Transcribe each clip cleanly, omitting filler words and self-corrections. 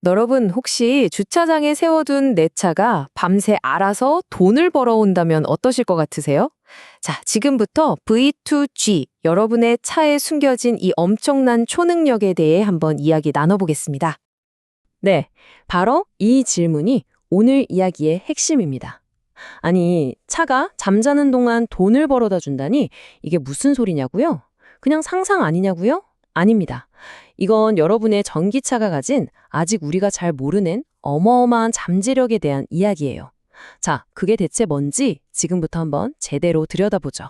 여러분, 혹시 주차장에 세워둔 내 차가 밤새 알아서 돈을 벌어온다면 어떠실 것 같으세요? 자, 지금부터 V2G, 여러분의 차에 숨겨진 이 엄청난 초능력에 대해 한번 이야기 나눠보겠습니다. 네, 바로 이 질문이 오늘 이야기의 핵심입니다. 아니, 차가 잠자는 동안 돈을 벌어다 준다니 이게 무슨 소리냐고요? 그냥 상상 아니냐고요? 아닙니다. 이건 여러분의 전기차가 가진 아직 우리가 잘 모르는 어마어마한 잠재력에 대한 이야기예요. 자, 그게 대체 뭔지 지금부터 한번 제대로 들여다보죠.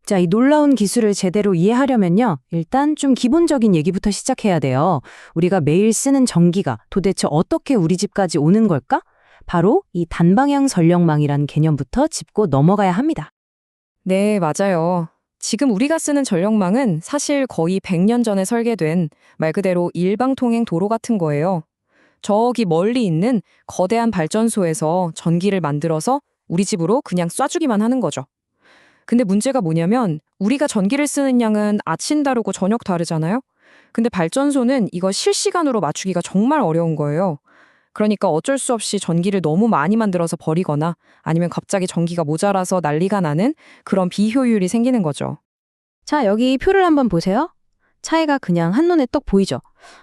자, 이 놀라운 기술을 제대로 이해하려면요. 일단 좀 기본적인 얘기부터 시작해야 돼요. 우리가 매일 쓰는 전기가 도대체 어떻게 우리 집까지 오는 걸까? 바로 이 단방향 전력망이라는 개념부터 짚고 넘어가야 합니다. 네, 맞아요. 지금 우리가 쓰는 전력망은 사실 거의 100년 전에 설계된 말 그대로 일방통행 도로 같은 거예요. 저기 멀리 있는 거대한 발전소에서 전기를 만들어서 우리 집으로 그냥 쏴주기만 하는 거죠. 근데 문제가 뭐냐면 우리가 전기를 쓰는 양은 아침 다르고 저녁 다르잖아요? 근데 발전소는 이거 실시간으로 맞추기가 정말 어려운 거예요. 그러니까 어쩔 수 없이 전기를 너무 많이 만들어서 버리거나 아니면 갑자기 전기가 모자라서 난리가 나는 그런 비효율이 생기는 거죠. 자, 여기 표를 한번 보세요. 차이가 그냥 한눈에 떡 보이죠?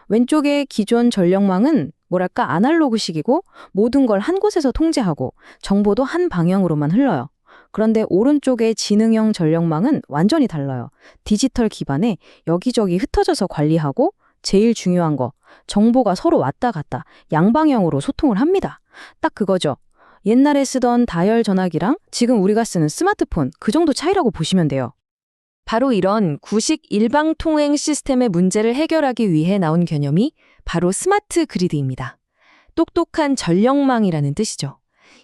왼쪽의 기존 전력망은 뭐랄까 아날로그식이고 모든 걸 한 곳에서 통제하고 정보도 한 방향으로만 흘러요. 그런데 오른쪽의 지능형 전력망은 완전히 달라요. 디지털 기반에 여기저기 흩어져서 관리하고 제일 중요한 거, 정보가 서로 왔다 갔다 양방향으로 소통을 합니다. 딱 그거죠. 옛날에 쓰던 다이얼 전화기랑 지금 우리가 쓰는 스마트폰 그 정도 차이라고 보시면 돼요. 바로 이런 구식 일방통행 시스템의 문제를 해결하기 위해 나온 개념이 바로 스마트 그리드입니다. 똑똑한 전력망이라는 뜻이죠.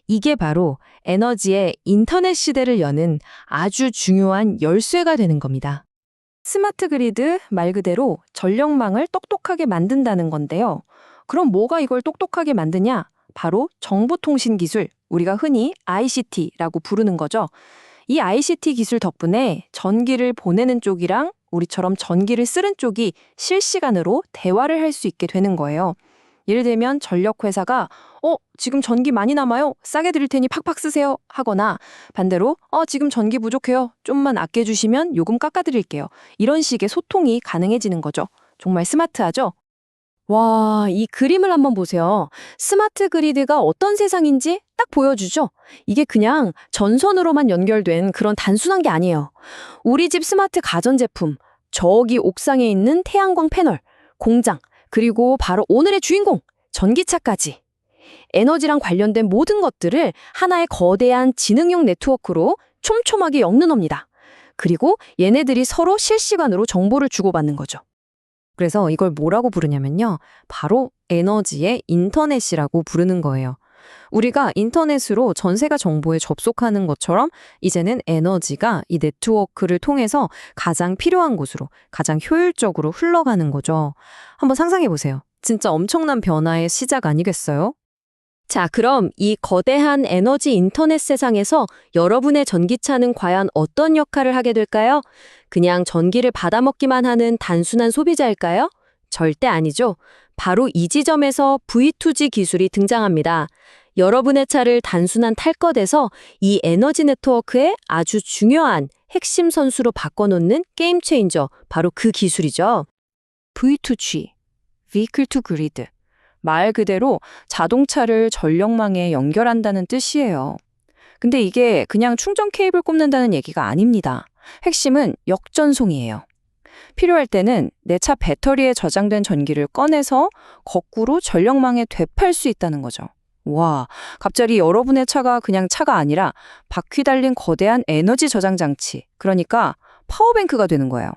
이게 바로 에너지의 인터넷 시대를 여는 아주 중요한 열쇠가 되는 겁니다. 스마트 그리드 말 그대로 전력망을 똑똑하게 만든다는 건데요. 그럼 뭐가 이걸 똑똑하게 만드냐? 바로 정보통신 기술, 우리가 흔히 ICT라고 부르는 거죠. 이 ICT 기술 덕분에 전기를 보내는 쪽이랑 우리처럼 전기를 쓰는 쪽이 실시간으로 대화를 할 수 있게 되는 거예요. 예를 들면 전력회사가 지금 전기 많이 남아요. 싸게 드릴 테니 팍팍 쓰세요. 하거나 반대로 지금 전기 부족해요. 좀만 아껴주시면 요금 깎아드릴게요. 이런 식의 소통이 가능해지는 거죠. 정말 스마트하죠? 와, 이 그림을 한번 보세요. 스마트 그리드가 어떤 세상인지 딱 보여주죠? 이게 그냥 전선으로만 연결된 그런 단순한 게 아니에요. 우리 집 스마트 가전제품, 저기 옥상에 있는 태양광 패널, 공장, 그리고 바로 오늘의 주인공, 전기차까지. 에너지랑 관련된 모든 것들을 하나의 거대한 지능형 네트워크로 촘촘하게 엮는 겁니다. 그리고 얘네들이 서로 실시간으로 정보를 주고받는 거죠. 그래서 이걸 뭐라고 부르냐면요. 바로 에너지의 인터넷이라고 부르는 거예요. 우리가 인터넷으로 전세가 정보에 접속하는 것처럼 이제는 에너지가 이 네트워크를 통해서 가장 필요한 곳으로 가장 효율적으로 흘러가는 거죠. 한번 상상해 보세요. 진짜 엄청난 변화의 시작 아니겠어요? 자, 그럼 이 거대한 에너지 인터넷 세상에서 여러분의 전기차는 과연 어떤 역할을 하게 될까요? 그냥 전기를 받아먹기만 하는 단순한 소비자일까요? 절대 아니죠. 바로 이 지점에서 V2G 기술이 등장합니다. 여러분의 차를 단순한 탈 것에서 이 에너지 네트워크의 아주 중요한 핵심 선수로 바꿔놓는 게임 체인저, 바로 그 기술이죠. V2G, Vehicle to Grid. 말 그대로 자동차를 전력망에 연결한다는 뜻이에요. 근데 이게 그냥 충전 케이블 꼽는다는 얘기가 아닙니다. 핵심은 역전송이에요. 필요할 때는 내 차 배터리에 저장된 전기를 꺼내서 거꾸로 전력망에 되팔 수 있다는 거죠. 와, 갑자기 여러분의 차가 그냥 차가 아니라 바퀴 달린 거대한 에너지 저장 장치, 그러니까 파워뱅크가 되는 거예요.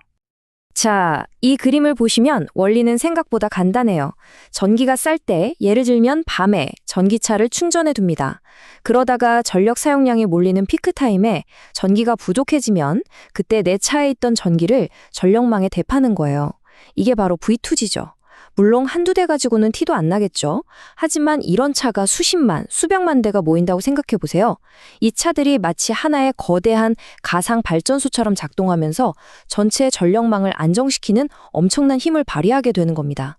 자, 이 그림을 보시면 원리는 생각보다 간단해요. 전기가 쌀 때, 예를 들면 밤에 전기차를 충전해 둡니다. 그러다가 전력 사용량이 몰리는 피크타임에 전기가 부족해지면 그때 내 차에 있던 전기를 전력망에 대파는 거예요. 이게 바로 V2G죠. 물론 한두 대 가지고는 티도 안 나겠죠. 하지만 이런 차가 수십만, 수백만 대가 모인다고 생각해 보세요. 이 차들이 마치 하나의 거대한 가상 발전소처럼 작동하면서 전체 전력망을 안정시키는 엄청난 힘을 발휘하게 되는 겁니다.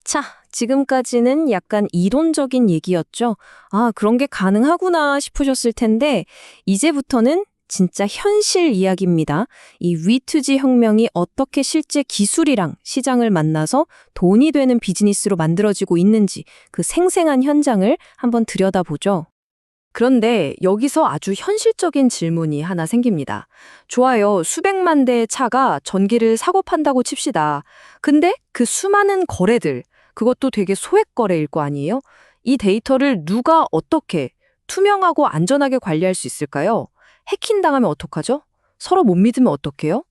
자, 지금까지는 약간 이론적인 얘기였죠. 아, 그런 게 가능하구나 싶으셨을 텐데, 이제부터는 진짜 현실 이야기입니다. 이 V2G 혁명이 어떻게 실제 기술이랑 시장을 만나서 돈이 되는 비즈니스로 만들어지고 있는지 그 생생한 현장을 한번 들여다보죠. 그런데 여기서 아주 현실적인 질문이 하나 생깁니다. 좋아요. 수백만 대의 차가 전기를 사고 판다고 칩시다. 근데 그 수많은 거래들, 그것도 되게 소액 거래일 거 아니에요? 이 데이터를 누가 어떻게 투명하고 안전하게 관리할 수 있을까요? 해킹당하면 어떡하죠? 서로 못 믿으면 어떡해요?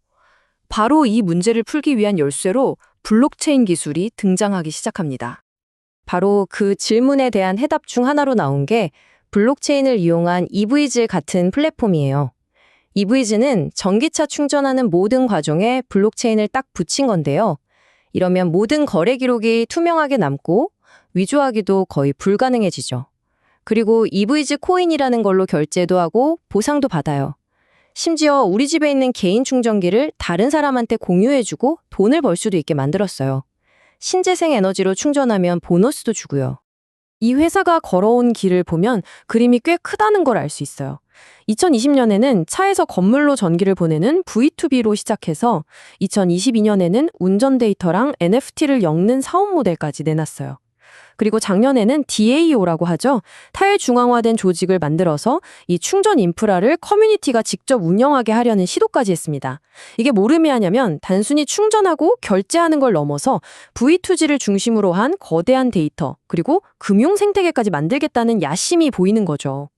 바로 이 문제를 풀기 위한 열쇠로 블록체인 기술이 등장하기 시작합니다. 바로 그 질문에 대한 해답 중 하나로 나온 게 블록체인을 이용한 EVG 같은 플랫폼이에요. EVG는 전기차 충전하는 모든 과정에 블록체인을 딱 붙인 건데요. 이러면 모든 거래 기록이 투명하게 남고 위조하기도 거의 불가능해지죠. 그리고 EVG 코인이라는 걸로 결제도 하고 보상도 받아요. 심지어 우리 집에 있는 개인 충전기를 다른 사람한테 공유해주고 돈을 벌 수도 있게 만들었어요. 신재생 에너지로 충전하면 보너스도 주고요. 이 회사가 걸어온 길을 보면 그림이 꽤 크다는 걸 알 수 있어요. 2020년에는 차에서 건물로 전기를 보내는 V2B로 시작해서 2022년에는 운전 데이터랑 NFT를 엮는 사업 모델까지 내놨어요. 그리고 작년에는 DAO라고 하죠. 탈중앙화된 조직을 만들어서 이 충전 인프라를 커뮤니티가 직접 운영하게 하려는 시도까지 했습니다. 이게 뭘 의미하냐면 단순히 충전하고 결제하는 걸 넘어서 V2G를 중심으로 한 거대한 데이터, 그리고 금융 생태계까지 만들겠다는 야심이 보이는 거죠.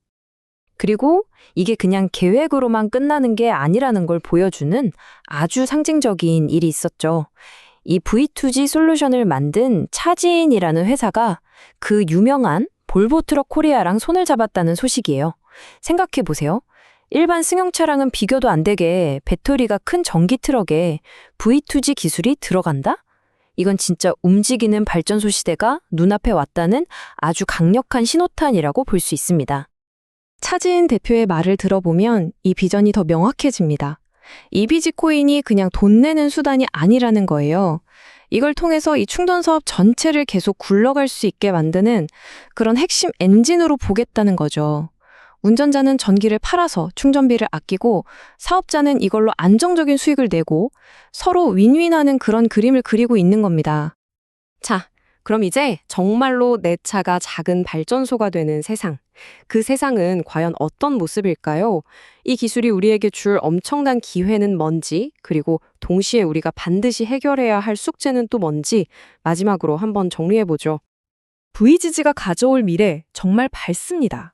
그리고 이게 그냥 계획으로만 끝나는 게 아니라는 걸 보여주는 아주 상징적인 일이 있었죠. 이 V2G 솔루션을 만든 차지인이라는 회사가 그 유명한 볼보 트럭 코리아랑 손을 잡았다는 소식이에요. 생각해 보세요. 일반 승용차랑은 비교도 안 되게 배터리가 큰 전기 트럭에 V2G 기술이 들어간다? 이건 진짜 움직이는 발전소 시대가 눈앞에 왔다는 아주 강력한 신호탄이라고 볼 수 있습니다. 차지인 대표의 말을 들어보면 이 비전이 더 명확해집니다. EVG 코인이 그냥 돈 내는 수단이 아니라는 거예요. 이걸 통해서 이 충전 사업 전체를 계속 굴러갈 수 있게 만드는 그런 핵심 엔진으로 보겠다는 거죠. 운전자는 전기를 팔아서 충전비를 아끼고 사업자는 이걸로 안정적인 수익을 내고 서로 윈윈하는 그런 그림을 그리고 있는 겁니다. 자, 그럼 이제 정말로 내 차가 작은 발전소가 되는 세상. 그 세상은 과연 어떤 모습일까요? 이 기술이 우리에게 줄 엄청난 기회는 뭔지, 그리고 동시에 우리가 반드시 해결해야 할 숙제는 또 뭔지 마지막으로 한번 정리해보죠. VGG가 가져올 미래 정말 밝습니다.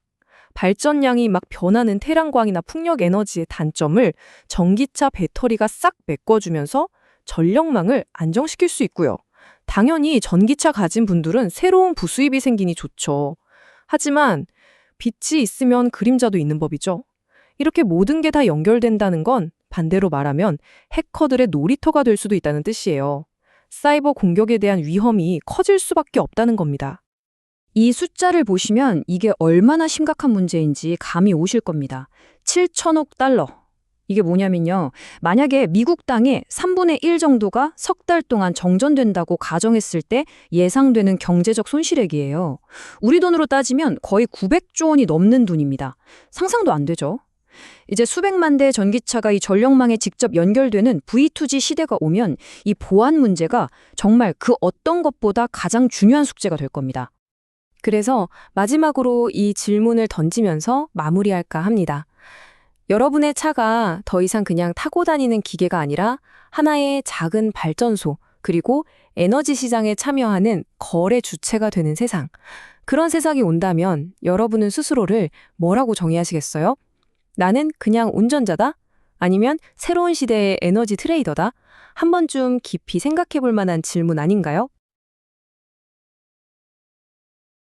발전량이 막 변하는 태양광이나 풍력 에너지의 단점을 전기차 배터리가 싹 메꿔주면서 전력망을 안정시킬 수 있고요. 당연히 전기차 가진 분들은 새로운 부수입이 생기니 좋죠. 하지만 빛이 있으면 그림자도 있는 법이죠. 이렇게 모든 게 다 연결된다는 건 반대로 말하면 해커들의 놀이터가 될 수도 있다는 뜻이에요. 사이버 공격에 대한 위험이 커질 수밖에 없다는 겁니다. 이 숫자를 보시면 이게 얼마나 심각한 문제인지 감이 오실 겁니다. 7천억 달러. 이게 뭐냐면요. 만약에 미국 땅의 3분의 1 정도가 석 달 동안 정전된다고 가정했을 때 예상되는 경제적 손실액이에요. 우리 돈으로 따지면 거의 900조 원이 넘는 돈입니다. 상상도 안 되죠. 이제 수백만 대의 전기차가 이 전력망에 직접 연결되는 V2G 시대가 오면 이 보안 문제가 정말 그 어떤 것보다 가장 중요한 숙제가 될 겁니다. 그래서 마지막으로 이 질문을 던지면서 마무리할까 합니다. 여러분의 차가 더 이상 그냥 타고 다니는 기계가 아니라 하나의 작은 발전소, 그리고 에너지 시장에 참여하는 거래 주체가 되는 세상. 그런 세상이 온다면 여러분은 스스로를 뭐라고 정의하시겠어요? 나는 그냥 운전자다? 아니면 새로운 시대의 에너지 트레이더다? 한 번쯤 깊이 생각해 볼 만한 질문 아닌가요?